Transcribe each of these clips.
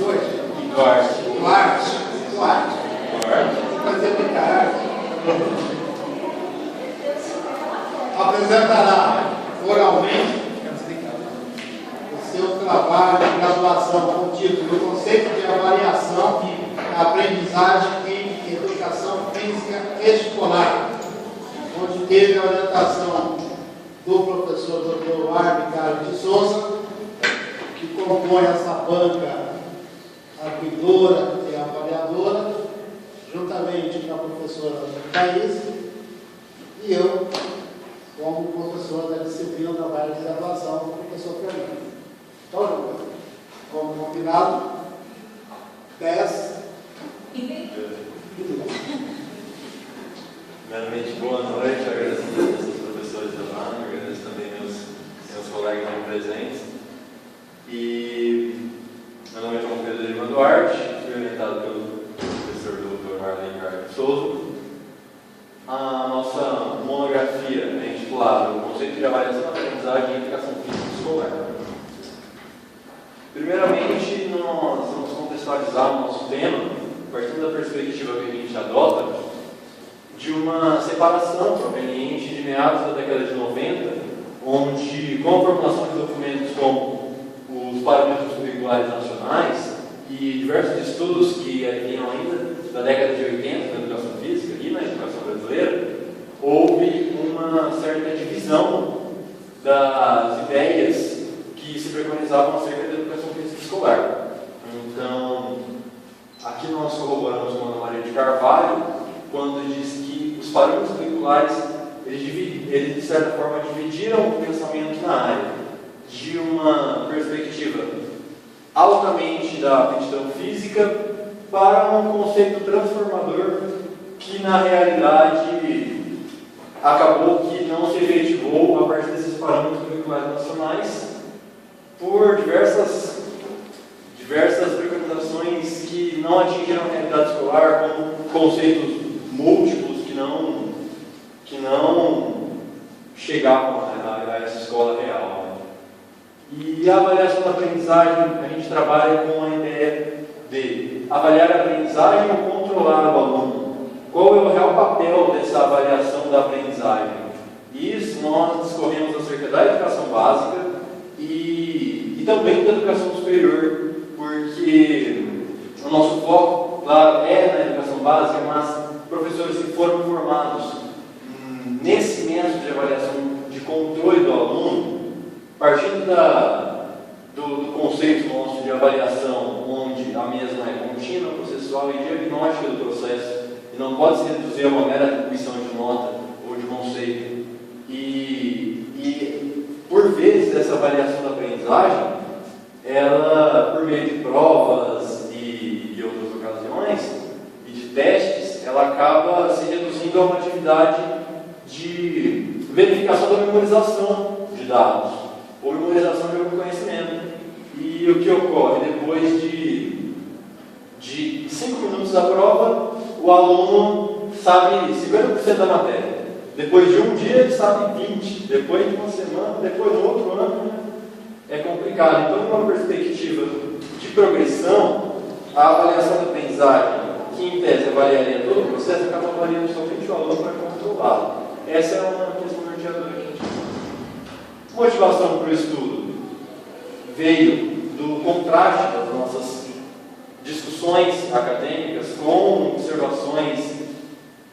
Duarte. Prazer de cara. Apresentará oralmente o seu trabalho de graduação com o título do Conceito de Avaliação da Aprendizagem em Educação Física Escolar, onde teve a orientação do professor Dr. Arne Carlos de Souza, que compõe essa banca arguidora e avaliadora, juntamente com a professora Thaís e eu, como professor da disciplina da área de graduação, o professor Fernando. Então, como combinado, 10. Primeiramente, boa noite, agradeço a todos os professores da UNAM, agradeço também meus colegas aqui presentes. E meu nome é João Pedro Lima Duarte, fui orientado pelo professor Dr. Arlen Carlos Souza. A nossa monografia é intitulada O Conceito de Avaliação da Aprendizagem em Educação Física Escolar. Primeiramente, nós vamos contextualizar o nosso tema, partindo da perspectiva que a gente adota, de uma separação proveniente de meados da década de 90, onde, com a formulação de documentos como os parâmetros curriculares nacionais e diversos estudos que vinham ainda da década de 80 na educação física e na educação brasileira, houve uma certa divisão das ideias que se preconizavam acerca da educação física escolar. Então, aqui nós corroboramos com a Ana Maria de Carvalho, quando diz que os parâmetros curriculares, eles de certa forma dividiram o pensamento na área de uma perspectiva altamente da aptidão física para um conceito transformador que na realidade acabou que não se efetivou a partir desses parâmetros curriculares nacionais por diversas preconizações que não atingiram a realidade escolar, como conceitos múltiplos que não chegavam a essa escola real. E a avaliação da aprendizagem, a gente trabalha com a ideia de avaliar a aprendizagem ou controlar o aluno. Qual é o real papel dessa avaliação da aprendizagem? Isso nós discorremos acerca da educação básica e também da educação superior, porque o nosso foco, claro, é na educação básica, mas professores que foram formados nesse método de avaliação de controle do aluno, partindo do conceito nosso de avaliação, onde a mesma é contínua, processual e diagnóstica do processo, e não pode se reduzir a uma mera atribuição de nota ou de conceito. E por vezes, essa avaliação da aprendizagem, ela, por meio de provas e outras ocasiões, e de testes, ela acaba se reduzindo a uma atividade de verificação da memorização de dados, ou memorização de algum conhecimento. E o que ocorre? Depois de 5 minutos da prova, o aluno sabe 50% da matéria. Depois de um dia, ele sabe 20%. Depois de uma semana, depois de outro ano, é complicado. Então, numa perspectiva de progressão, a avaliação da aprendizagem, que em tese avaliaria todo o processo, acaba avaliando somente o aluno para controlá-lo. Essa é uma questão norteadora que a gente tem. Motivação para o estudo veio do contraste das nossas discussões acadêmicas com observações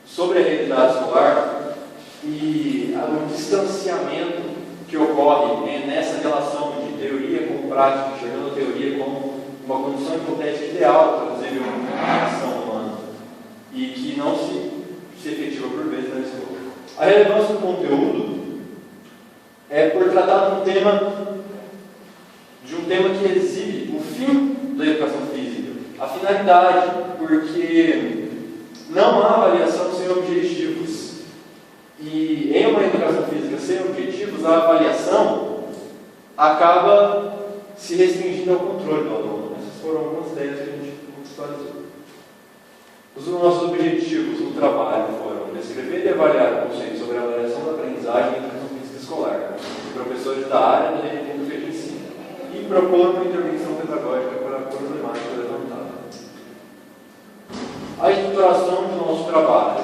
sobre a realidade escolar e o distanciamento que ocorre nessa relação de teoria com prática, enxergando a teoria como uma condição hipotética ideal para desenvolver uma ação humana e que não se efetiva por vezes na escola. A relevância do conteúdo é por tratar de um tema que exibe o fim da educação física, a finalidade, porque não há avaliação sem objetivos. E em uma educação física sem objetivos, a avaliação acaba se restringindo ao controle do aluno. Essas foram algumas ideias que a gente contextualizou. Os nossos objetivos no trabalho foram descrever e avaliar o conceito sobre a avaliação da aprendizagem em educação física escolar, professores da área da região do ensino, e propor uma intervenção pedagógica para a problemática da estruturação do nosso trabalho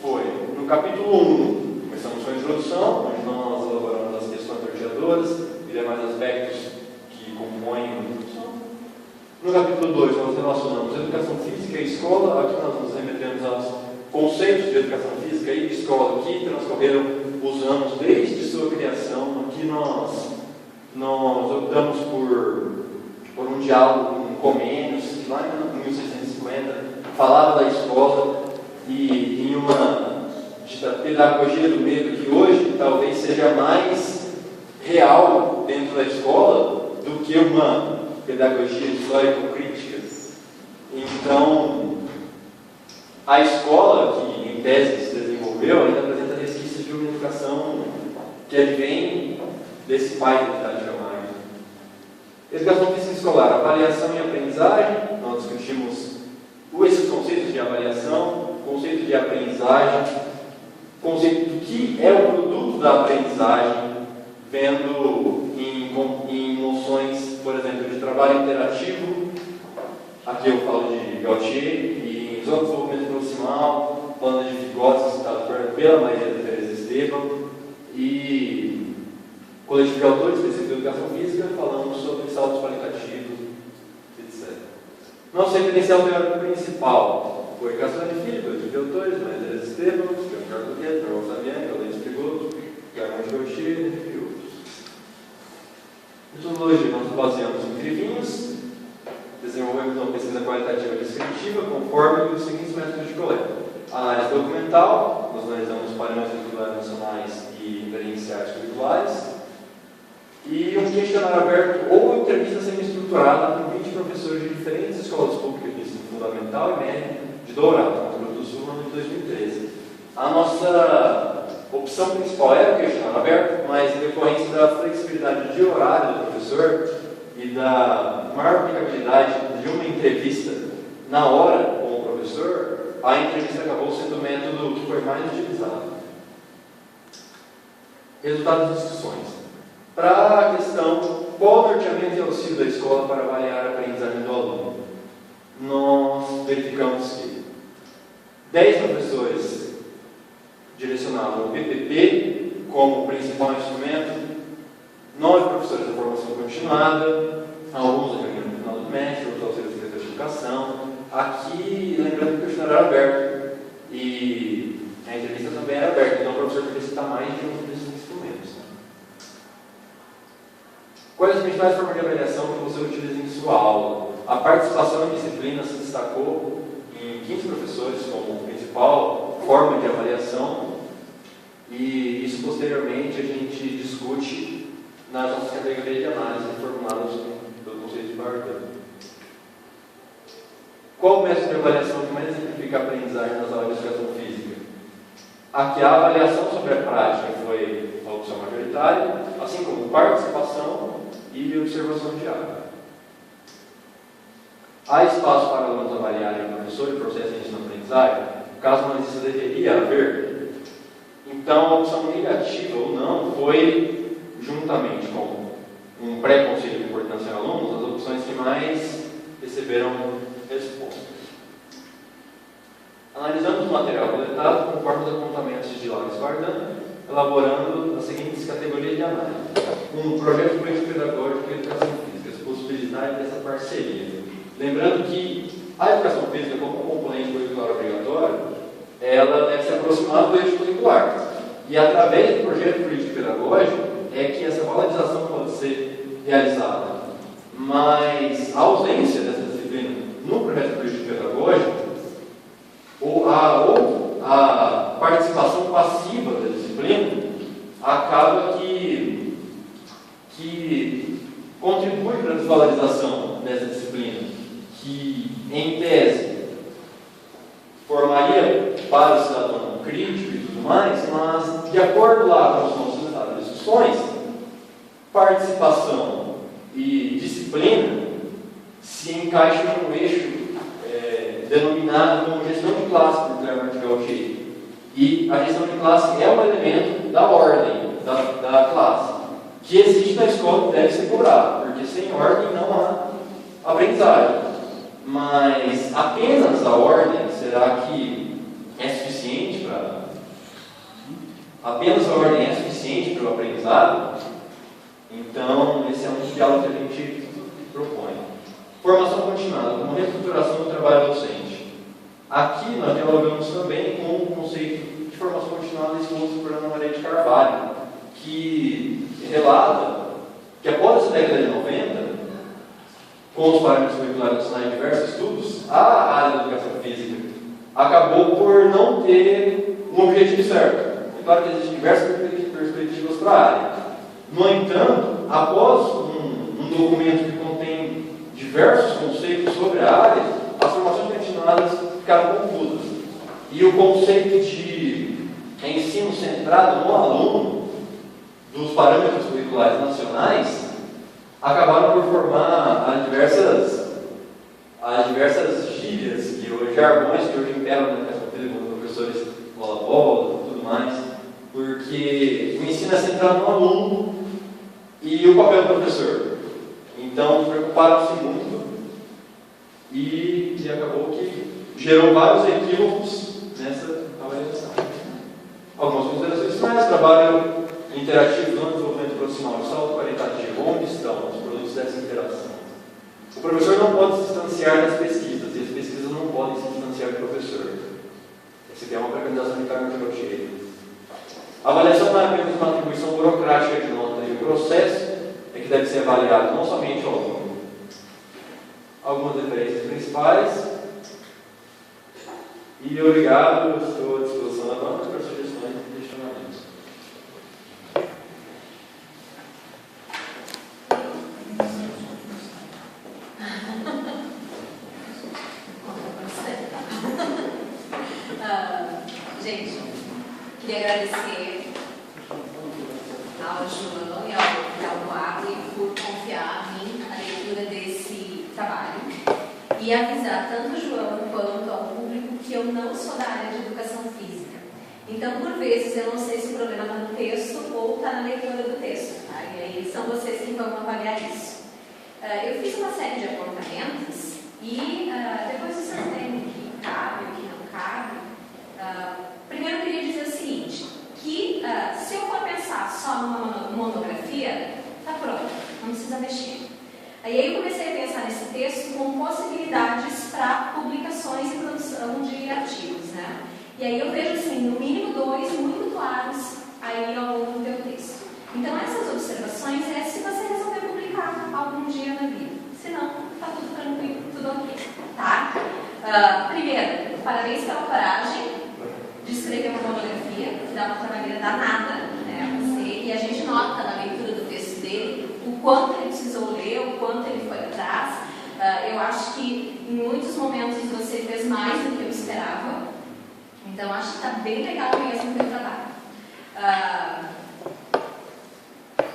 foi, no capítulo 1, começamos com a introdução, onde nós elaboramos as questões norteadoras e demais aspectos que compõem a introdução. No capítulo 2, nós relacionamos educação física e escola. Aqui nós nos remetemos aos conceitos de educação física e de escola que transcorreram os anos desde sua criação. Aqui nós optamos por um diálogo com Comênios, que lá em 1650 falava da escola e em uma pedagogia do medo que hoje talvez seja mais real dentro da escola do que uma pedagogia histórico-crítica. Então, a escola, que em tese se desenvolveu, ainda apresenta resquícios de uma educação que advém desse pai que está de chamar. Educação física escolar, avaliação e aprendizagem. Nós discutimos esses conceitos de avaliação, conceito de aprendizagem, conceito do que é o produto da aprendizagem, vendo em noções, por exemplo, de trabalho interativo. Aqui eu falo de Gautier, e em zona de desenvolvimento proximal, falando de Vygotsky, citado pela Maria Teresa Esteban, e coletivo de autores específico de educação física, falando sobre saltos qualitativos, etc. Nosso referencial teórico principal foi Cassiano Filho, coletivo de autores, Maria Teresa Esteban, Ricardo Guedes, Carlos Saviani, Gaudêncio Frigoto, Guilherme Gautier, entre outros. Metodologia, nós baseamos em crivinhos, desenvolvemos uma pesquisa qualitativa descritiva conforme os seguintes métodos de coleta: análise documental, nós analisamos padrões curriculares nacionais e experienciais curriculares, e um questionário aberto ou entrevista semi-estruturada com 20 professores de diferentes escolas públicas de ensino fundamental e médio de Dourado, no Rio Grande do Sul, no ano de 2013. A nossa opção principal era o questionário aberto, mas em decorrência da flexibilidade de horário do professor e da maior aplicabilidade de uma entrevista na hora com o professor, a entrevista acabou sendo o método que foi mais utilizado. Resultados das discussões. Para a questão, qual o norteamento e auxílio da escola para avaliar a aprendizagem do aluno? Nós verificamos que 10 professores direcionavam o PPP como principal instrumento, 9 professores da formação continuada, alguns da reunião no final do trimestre, outros auxílios de secretário de educação. Aqui, lembrando que o questionário era aberto e a entrevista também era aberta, então o professor podia citar mais de um desses instrumentos. Quais as principais formas de avaliação que você utiliza em sua aula? A participação em disciplina se destacou em 15 professores como principal forma de avaliação, e isso posteriormente a gente discute nas nossas categorias de análise formuladas pelo conceito de Barton. Qual o método de avaliação que mais exemplifica a aprendizagem nas aulas de educação física? Aqui a avaliação sobre a prática foi a opção majoritária, assim como participação e observação diária. Há espaço para alunos avaliarem o professor e o processo de ensino-aprendizagem? Caso não exista, deveria haver. Então, a opção negativa ou não foi, juntamente com um pré-conceito de importância em alunos, as opções que mais receberam resposta. Analisamos o material coletado conforme os apontamentos de Laura Spardan, elaborando as seguintes categorias de análise. Um projeto político-pedagógico e educação física, as possibilidades dessa parceria. Lembrando que a educação física, como componente curricular obrigatório, ela deve se aproximar do eixo curricular. E através do projeto político-pedagógico é que essa valorização pode ser realizada. Mas a ausência dessa disciplina no projeto político-pedagógico, ou a participação passiva da disciplina, acaba que contribui para a desvalorização dessa disciplina, que, em tese, formaria para o cidadão crítico e tudo mais, mas, de acordo lá com os nossos resultados de discussões, participação e disciplina se encaixam num eixo denominado como gestão de classe por Clermont Gautier. E a gestão de classe é um elemento da ordem da classe, que existe na escola e deve ser cobrado, porque sem ordem não há aprendizagem. Mas apenas a ordem, será que é suficiente para... Apenas a ordem é suficiente para o aprendizado? Então, esse é um diálogo que a gente propõe. Formação continuada, como reestruturação do trabalho docente. Aqui nós dialogamos também com o conceito de formação continuada exposto por Ana Maria de Carvalho, que relata que após a década de 90, com os parâmetros curriculares nacionais em diversos estudos, a área da educação física acabou por não ter um objetivo certo. É claro que existem diversas perspectivas para a área. No entanto, após um documento que contém diversos conceitos sobre a área, as formações continuadas ficaram confusas. E o conceito de ensino centrado no aluno, dos parâmetros curriculares nacionais, acabaram por formar as diversas gírias que hoje, jargões que hoje imperam na educação física, como professores bola-bola e tudo mais, porque o ensino é centrado no aluno e o papel do professor. Então, preocuparam-se muito e acabou que gerou vários equívocos nessa avaliação. Algumas considerações finais: trabalho interativo no desenvolvimento profissional, salto qualitativo, onde estão os produtos dessa interação? O professor não pode se distanciar das pesquisas, e as pesquisas não podem se distanciar do professor. Essa aqui é uma recomendação de Carmen Gautier. Avaliação não é apenas uma atribuição burocrática de nota, e o processo é que deve ser avaliado, não somente ao aluno. Algumas referências principais. E obrigado, eu estou à disposição da banca para sugestões e questionamentos. Gente, queria agradecer ao João e ao Wagner por confiar em mim a leitura desse trabalho e avisar tanto o João quanto ao público que eu não sou da área de educação física. Então, por vezes, eu não sei se o problema está no texto ou está na leitura do texto, tá? E aí são vocês que vão avaliar isso. Eu fiz uma série de apontamentos e depois vocês entendem o que cabe, o que não cabe. Primeiro eu queria dizer o seguinte, que se eu for pensar só numa monografia, está pronto, não precisa mexer. Aí eu comecei a pensar nesse texto com possibilidades para publicações e produção de artigos, né? E aí eu vejo, assim, no mínimo 2 muito claros aí ao longo do teu texto. Então essas observações é se você resolver publicar algum dia na vida. Se não, está tudo tranquilo, tudo ok, tá? Primeiro, parabéns pela coragem de escrever uma monografia, que dá uma trabalheira danada, né, você, e a gente nota na leitura do texto dele o quanto ele precisou ler, o quanto ele foi atrás. Eu acho que em muitos momentos você fez mais do que eu esperava, então acho que está bem legal mesmo o teu trabalho.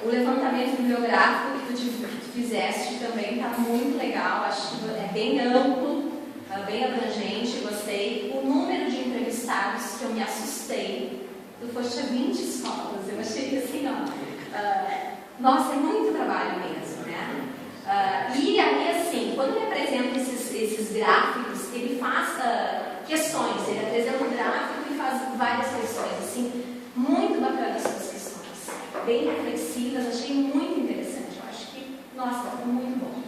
O levantamento bibliográfico que tu fizeste também está muito legal, acho que é bem amplo, bem abrangente, gostei. O número de entrevistados que eu me assustei, tu foste a 20 escolas, eu achei que assim, nossa, é muito trabalho mesmo, né? E aí, assim, quando ele apresenta esses gráficos, ele faz questões, ele apresenta um gráfico e faz várias questões, assim, muito bacana as suas questões, bem reflexivas, achei muito interessante, eu acho que, nossa, foi muito bom.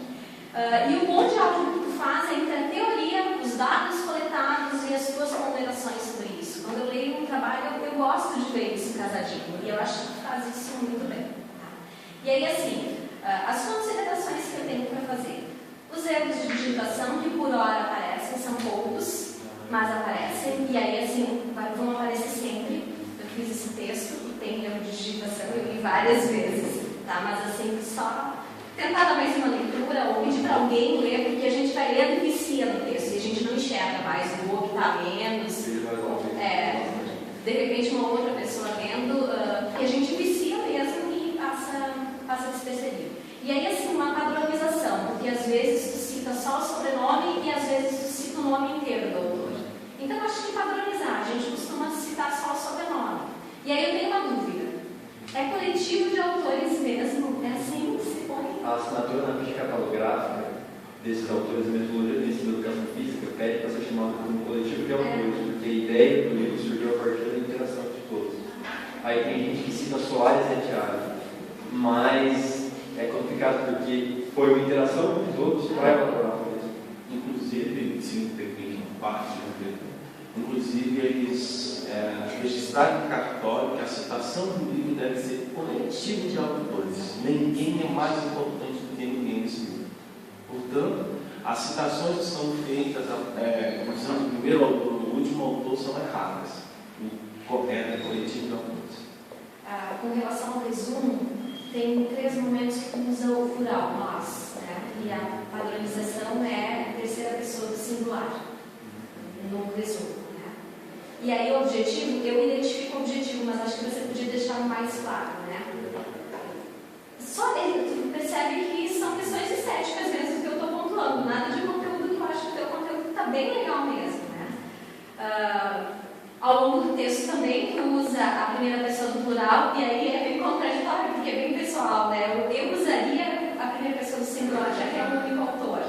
E o bom diálogo que tu faz entre a teoria, os dados coletados e as tuas ponderações sobre isso. Quando eu leio um trabalho, eu gosto de ver isso casadinho, e eu acho que tu faz isso muito bem. Tá? E aí, assim, as considerações que eu tenho para fazer. Os erros de digitação, que por hora aparecem, são poucos, mas aparecem, e aí, assim, vão aparecer sempre. Eu fiz esse texto e tem erro de digitação, eu li várias vezes, tá? Mas, assim, só tentar dar mais uma leitura ou pedir para alguém ler, porque a gente vai lendo e vicia no texto e a gente não enxerga mais o que está menos. De repente, uma outra pessoa lendo, e a gente vicia mesmo e passa despercebido. E aí, assim, uma padronização, porque às vezes tu cita só o sobrenome e às vezes tu cita o nome inteiro do autor. Então, eu acho que padronizar, a gente costuma citar só o sobrenome. E aí eu tenho uma dúvida. É coletivo de autores mesmo? É assim que se põe? A assinatura na ficha catalográfica desses autores e metodologia tem sido Aí tem gente que cita Soares, né, Thiago? Mas é complicado porque foi uma interação dos outros para elaborar o texto. Inclusive, se me permite uma parte, inclusive eles registraram em cartório que a citação do livro deve ser coletiva de autores. Ninguém é mais importante do que ninguém nesse livro. Portanto, as citações que são feitas usando o primeiro autor e o último autor são erradas. O correto é coletivo de autores. Com relação ao resumo, tem 3 momentos que usa o plural, nós, né? E a padronização é a terceira pessoa do singular, no resumo. Né? E aí o objetivo, eu identifico o objetivo, mas acho que você podia deixar mais claro. Né? Só tu percebe que são questões estéticas mesmo que eu estou pontuando, nada de conteúdo que eu acho que o teu conteúdo está bem legal mesmo. Né? Ao longo do texto também tu usa a primeira pessoa do plural, e aí é bem contraditório, porque é bem pessoal, né? Eu usaria a primeira pessoa do singular, já que é um único autor.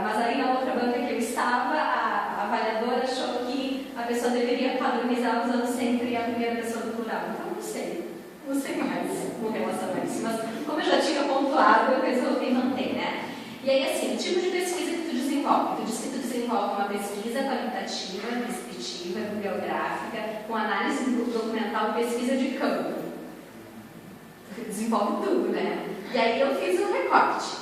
Mas aí na outra banca que eu estava, a avaliadora achou que a pessoa deveria padronizar usando sempre a primeira pessoa do plural. Então não sei mais com relação a isso. Mas como eu já tinha pontuado, eu resolvi manter, né? E aí assim, o tipo de pesquisa que tu desenvolve. Tu diz que tu desenvolve uma pesquisa qualitativa, descritiva, bibliográfica, com análise documental e pesquisa de campo. Tu desenvolve tudo, né? E aí eu fiz um recorte.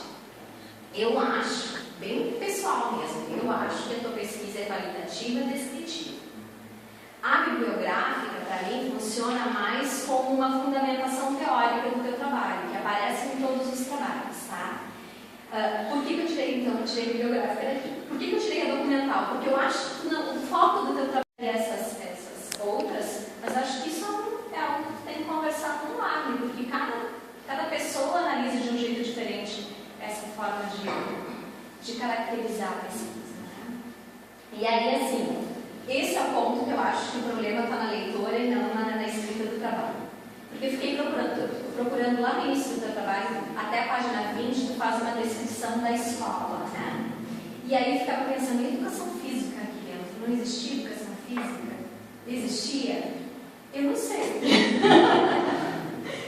Eu acho, bem pessoal mesmo, eu acho que a tua pesquisa é qualitativa e descritiva. A bibliográfica, para mim, funciona mais como uma fundamentação teórica do teu trabalho, que aparece em todos os trabalhos, tá? Por que eu tirei, então, a bibliográfica daqui? Por que eu tirei a documental? Porque eu acho que o foco do teu trabalho é essas outras, mas acho que isso é algo que tu tem que conversar com o Agni, porque cada pessoa analisa de um jeito diferente essa forma de caracterizar a pesquisa. Né? E aí, assim, esse é o ponto que eu acho que o problema está na leitora e não na escrita do trabalho. Porque eu fiquei procurando lá no início do teu trabalho, até a página 20, tu faz uma descrição da escola, né? E aí eu ficava pensando, em educação física aqui dentro? Não existia educação física? Existia? Eu não sei.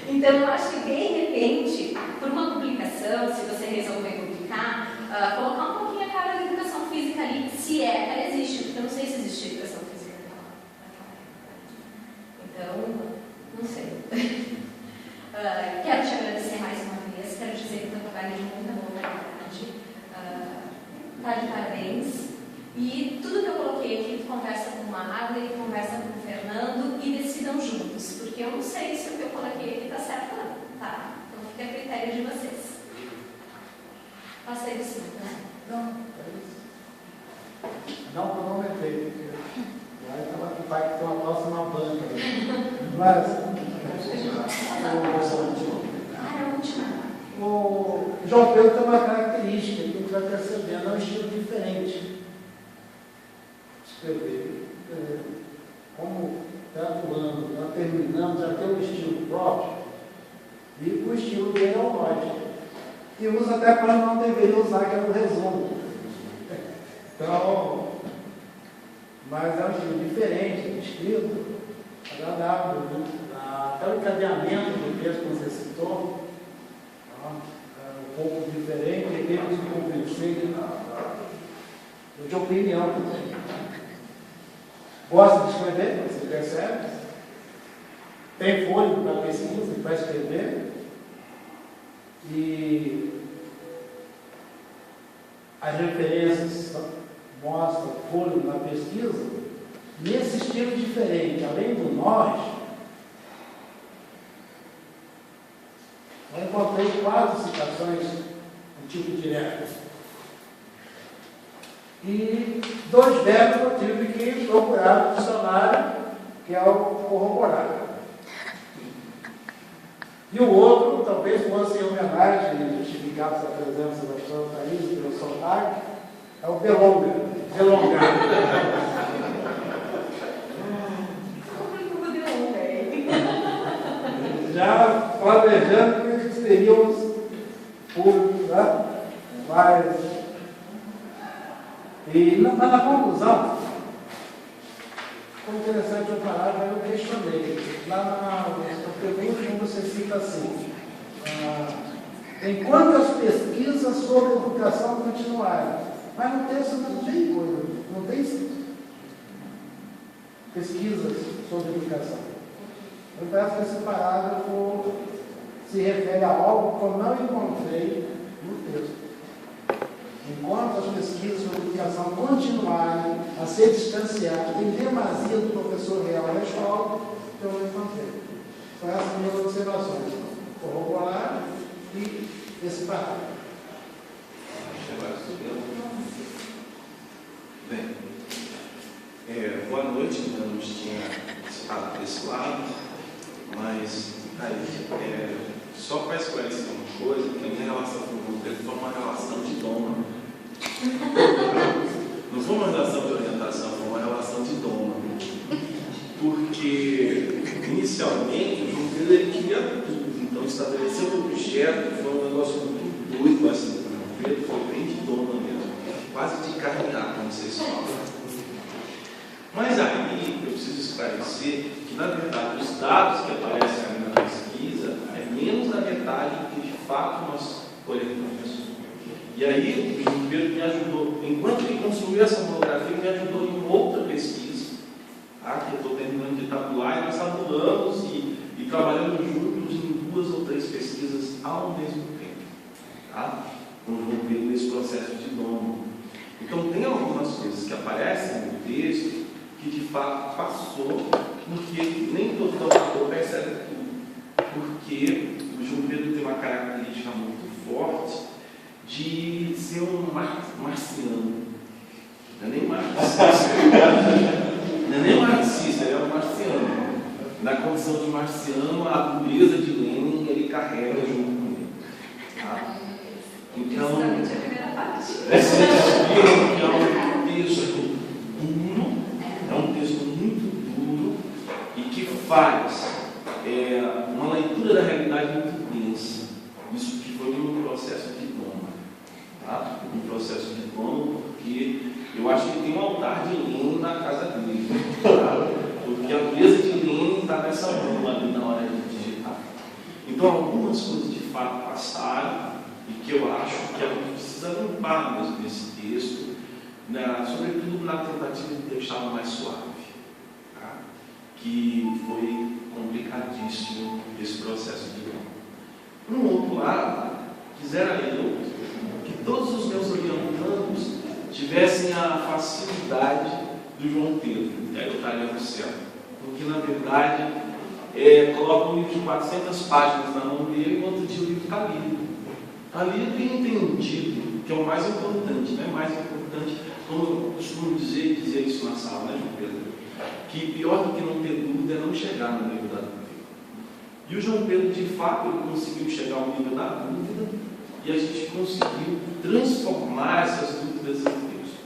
Então eu acho que, de repente, por uma publicação, se você resolver publicar, colocar um pouquinho a cara da educação física ali, se é que ela existe, porque eu não sei se existe educação física naquela época. Então, não sei. Quero te agradecer mais uma vez, quero dizer que o teu trabalho é de muita boa qualidade. Tá de parabéns. E tudo que eu coloquei aqui, tu conversa com o Marley, conversa com o Fernando e decidam juntos, porque eu não sei se o que eu coloquei aqui está certo ou não, tá? Então fica a critério de vocês. Passei do 5, né? Não, é isso. Não cronometrei, porque vai falar que o pai que tem uma calça na banca. Mas. É a última. O João Pedro tem uma característica que a gente vai percebendo, é um estilo diferente. Escrever. Como está atuando, está terminando, já tem um estilo próprio, e o estilo dele é o lógico. E usa até para não deveria usar, que é o resumo. Então, mas é um estilo diferente, escrito, agradável, né? Até o encadeamento do texto que você citou, um pouco diferente, e tem que se convencer de opinião também. Gosta de escrever, você percebe? Tem fôlego para pesquisa, para escrever. E as referências mostram fôlego na pesquisa nesse estilo diferente. Além do nós, eu encontrei 4 citações do tipo direto. E 2 verbos eu tive que procurar no dicionário, que é o corroborado. E o outro, talvez fosse em homenagem, justificado essa presença da doutora Thaís, pelo sotaque, é o delonga, delongar. Já planejando que eles teríamos público, né? Mas. E na conclusão, foi interessante o parágrafo, eu questionei. Lá na pergunta que você cita assim, enquanto as pesquisas sobre educação continuarem. Mas no texto não tem coisa, não tem pesquisas sobre educação. Eu peço que esse parágrafo se refere a algo que eu não encontrei no texto. Enquanto as pesquisas sobre educação continuarem a ser distanciadas, tem demasia do professor real na escola, que eu não encontrei. São essas minhas observações. Corroborar e esse parágrafo. Bem, boa noite, ainda não tinha estado desse lado, mas só para esclarecer uma coisa, que a minha relação com o Pedro foi uma relação de doma. Não foi uma relação de orientação, foi uma relação de doma. Porque, inicialmente, o João Pedro ele queria tudo. Então, estabelecer o objeto foi um negócio muito doido, assim, para o João Pedro, foi bem de doma mesmo. Quase de carnear, como vocês falam. Mas aí, eu preciso esclarecer que, na verdade, os dados que aparecem ali na pesquisa é menos da metade que, de fato, nós coletamos. E aí, o João Pedro me ajudou, enquanto ele construiu essa monografia, ele me ajudou em outra pesquisa, tá? Que eu estou terminando de tabular, e nós tabulamos e trabalhamos juntos em 2 ou 3 pesquisas ao mesmo tempo, tá? Com o João Pedro nesse processo de domo. Então, tem algumas coisas que aparecem no texto que, de fato, passou, porque nem todo doutor percebe tudo, porque o João Pedro tem uma característica muito forte de ser um marciano. Não é nem marxista. Não é nem marxista, ele é um marciano. Na condição de marciano, a dureza de Lenin ele carrega junto com ele. Tá? Então, justamente a primeira parte. Vocês viram que é um texto duro, é um texto muito duro e que faz uma leitura da realidade muito densa. Isso que foi um processo de doma. Tá? Um processo de doma, porque eu acho que tem um altar de Lenin na casa dele. Tá? Porque a dureza de Lenin está nessa mão ali na hora de digitar. Então, algumas coisas de fato passaram e que eu acho que a gente precisa limpar mesmo nesse texto, sobretudo na tentativa de deixá-lo mais suave. Tá? Que foi complicadíssimo esse processo de doma. Por um outro lado, quisera eu que todos os meus orientandos tivessem a facilidade do João Pedro, que aí eu estaria no céu. Porque, na verdade, coloca um livro de 400 páginas na mão dele e no outro dia o livro está lido. Está lido e entendido, que é o mais importante, né? Mais importante, como eu costumo dizer isso na sala, né, João Pedro? Que pior do que não ter dúvida é não chegar no nível da dúvida. E o João Pedro, de fato, ele conseguiu chegar ao nível da dúvida e a gente conseguiu transformar essas dúvidas em texto.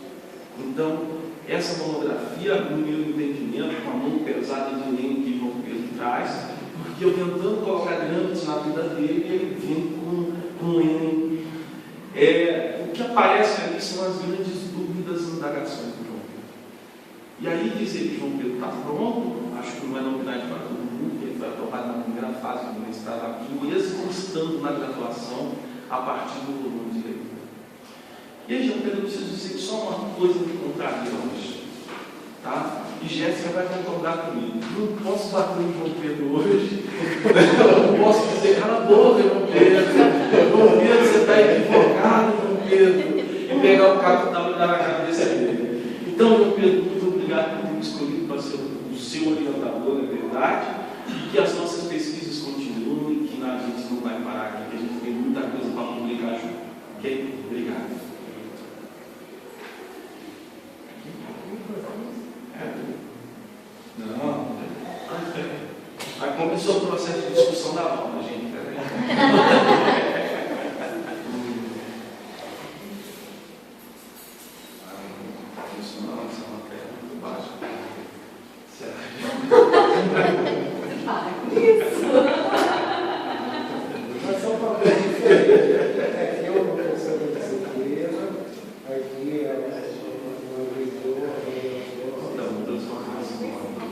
Então, essa monografia, no meu entendimento, com a mão pesada de Lenin que João Pedro traz, porque eu tentando colocar grandes na vida dele, ele vem com Lenin. O que aparece ali são as grandes dúvidas e indagações do João Pedro. E aí dizer que João Pedro está pronto, acho que não é novidade para todo mundo, que ele foi aprovado na primeira fase do mestrado aqui, mesmo estando na graduação, a partir do volume de leitura. E aí, João Pedro, eu preciso dizer só uma coisa que contraria hoje. Tá? E Jéssica vai concordar comigo. Não posso bater no João Pedro hoje. Não posso dizer, cala a boca, João Pedro. João Pedro, você está equivocado, João Pedro. E pegar o cabo da e dar na cabeça dele. Então, João Pedro, muito obrigado por ter escolhido para ser o seu orientador, na verdade. E que as nossas pesquisas continuem, que a gente não vai parar aqui, que a gente tem muita coisa para publicar junto. Ok? Obrigado. Não. Aí começou o processo de discussão da aula, gente. Isso não, essa matéria é muito baixa. Certo? Mas são papéis diferentes. Aqui é uma professora de certeza, aqui é uma leitora. Não, transformação.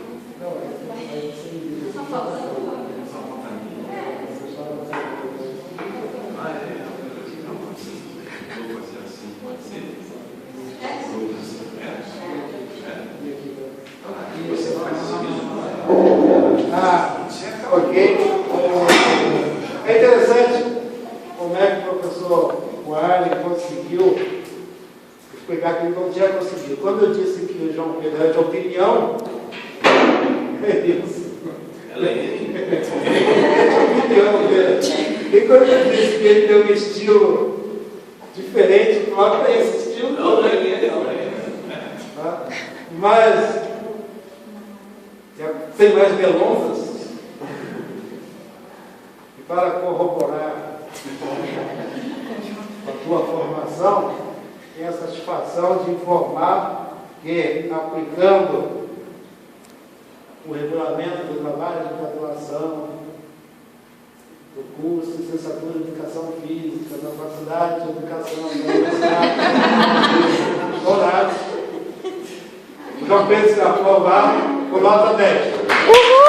Ok? É interessante como é que o professor Warley conseguiu explicar que ele não tinha conseguido. Quando eu disse que o João Pedro é de opinião, é isso. E quando eu disse que ele tem um estilo diferente, próprio é esse estilo. Não. Mas, sem mais delongas, e para corroborar a tua formação, tenho a satisfação de informar que, aplicando o regulamento do trabalho de graduação, do curso de licenciatura em Educação Física, da Faculdade de Educação da Universidade de Dourados, João Pedro se aprovado com nota 10.